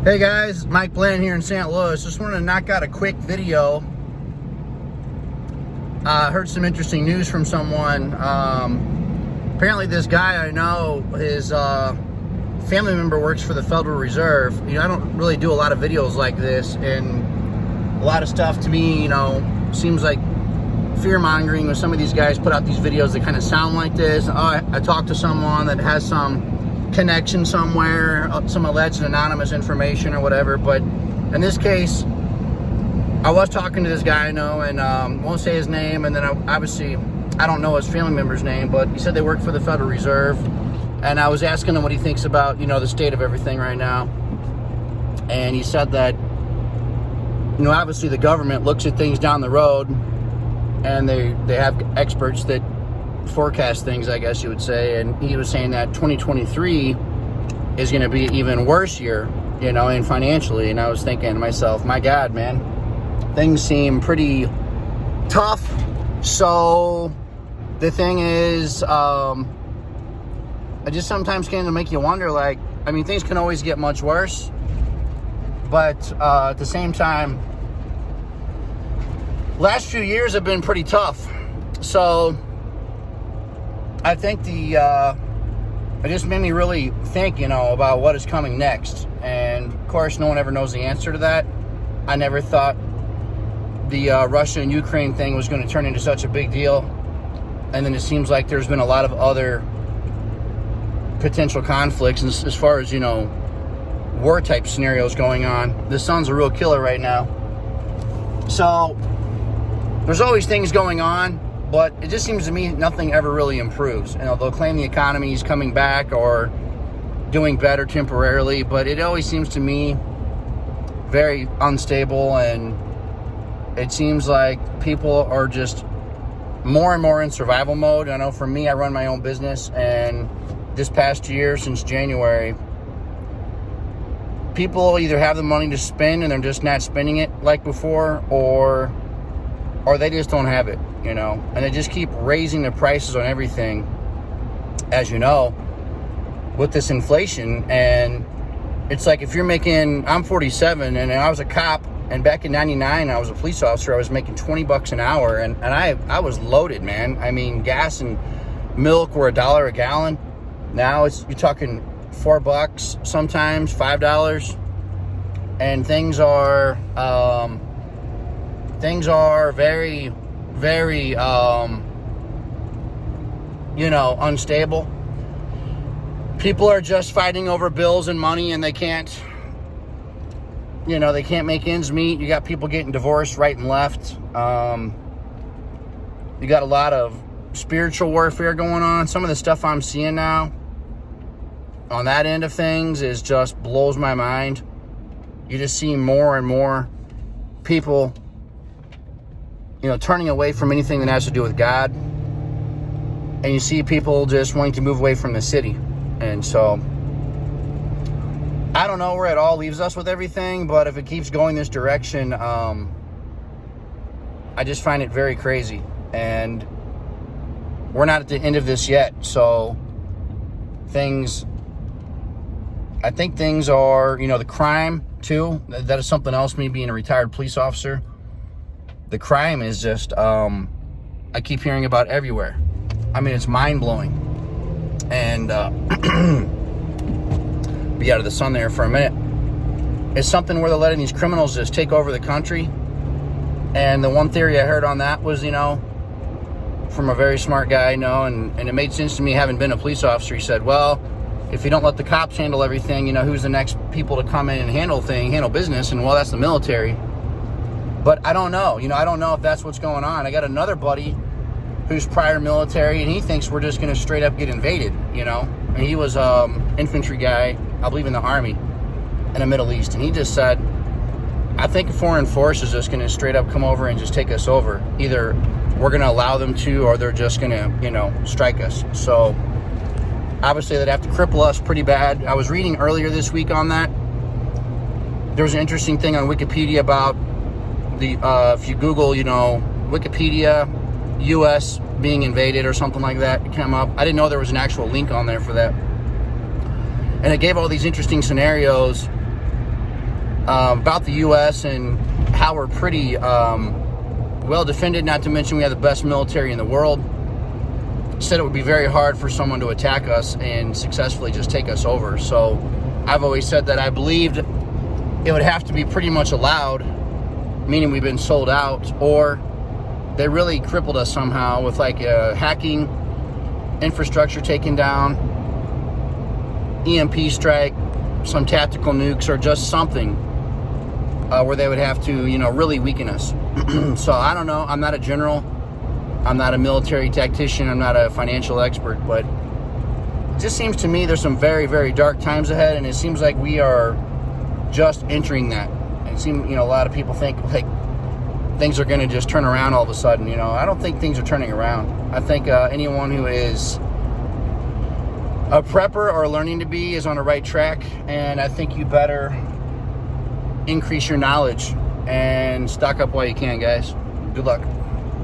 Hey guys, Mike Bland here in St. Louis. Just wanted to knock out a quick video. Heard some interesting news from someone. Apparently this guy I know, his family member works for the Federal Reserve. You know, I don't really do a lot of videos like this, and a lot of stuff to me, you know, seems like fear-mongering when some of these guys put out these videos that kind of sound like this. I talked to someone that has some connection somewhere, some alleged anonymous information or whatever, but in this case I was talking to this guy I know, and won't say his name, and then obviously I don't know his family member's name, but he said they work for the Federal Reserve, and I was asking him what he thinks about, you know, the state of everything right now. And he said that, you know, obviously the government looks at things down the road, and they have experts that forecast things, I guess you would say, and he was saying that 2023 is going to be an even worse year, you know, and financially. And I was thinking to myself, my God, man, things seem pretty tough. So the thing is, I just sometimes can make you wonder, like, I mean, things can always get much worse, but at the same time, last few years have been pretty tough. So I think it just made me really think, you know, about what is coming next. And of course, no one ever knows the answer to that. I never thought the Russia and Ukraine thing was going to turn into such a big deal. And then it seems like there's been a lot of other potential conflicts as far as, you know, war type scenarios going on. The sun's a real killer right now. So there's always things going on, but it just seems to me nothing ever really improves. You know, they'll claim the economy is coming back or doing better temporarily, but it always seems to me very unstable, and it seems like people are just more and more in survival mode. I know for me, I run my own business, and this past year, since January, people either have the money to spend and they're just not spending it like before, or they just don't have it, you know, and they just keep raising the prices on everything, as you know, with this inflation. And it's like, if you're making, I'm 47 and I was a cop, and back in 99 I was a police officer. I was making $20 an hour, and I was loaded, man. I mean, gas and milk were $1 a gallon. Now you're talking $4, sometimes $5, and things are very, very, you know, unstable. People are just fighting over bills and money, and they can't, you know, they can't make ends meet. You got people getting divorced right and left. You got a lot of spiritual warfare going on. Some of the stuff I'm seeing now on that end of things is just blows my mind. You just see more and more people, you know, turning away from anything that has to do with God. And you see people just wanting to move away from the city. And so I don't know where it all leaves us with everything, but if it keeps going this direction, I just find it very crazy. And we're not at the end of this yet. So I think things are, you know, the crime too. That is something else, me being a retired police officer. The crime is just, I keep hearing about everywhere. I mean, it's mind-blowing. And be out of the sun there for a minute. It's something where they're letting these criminals just take over the country. And the one theory I heard on that was, you know, from a very smart guy, you know, and it made sense to me having been a police officer. He said, well, if you don't let the cops handle everything, you know, who's the next people to come in and handle business? And well, that's the military. But I don't know. You know, I don't know if that's what's going on. I got another buddy who's prior military, and he thinks we're just going to straight up get invaded, you know. And he was infantry guy, I believe, in the Army in the Middle East. And he just said, I think a foreign force is just going to straight up come over and just take us over. Either we're going to allow them to, or they're just going to, you know, strike us. So obviously they'd have to cripple us pretty bad. I was reading earlier this week on that. There was an interesting thing on Wikipedia about the, if you Google, you know, Wikipedia, U.S. being invaded or something like that, it came up. I didn't know there was an actual link on there for that. And it gave all these interesting scenarios about the U.S. and how we're pretty well defended, not to mention we have the best military in the world. Said it would be very hard for someone to attack us and successfully just take us over. So I've always said that I believed it would have to be pretty much allowed, meaning we've been sold out, or they really crippled us somehow with like hacking, infrastructure taken down, EMP strike, some tactical nukes, or just something where they would have to, really weaken us. So I don't know. I'm not a general. I'm not a military tactician. I'm not a financial expert, but it just seems to me there's some very, very dark times ahead, and it seems like we are just entering that. It seems, a lot of people think like things are going to just turn around all of a sudden. I don't think things are turning around. I think anyone who is a prepper or learning to be is on the right track, and I think you better increase your knowledge and stock up while you can, guys. Good luck.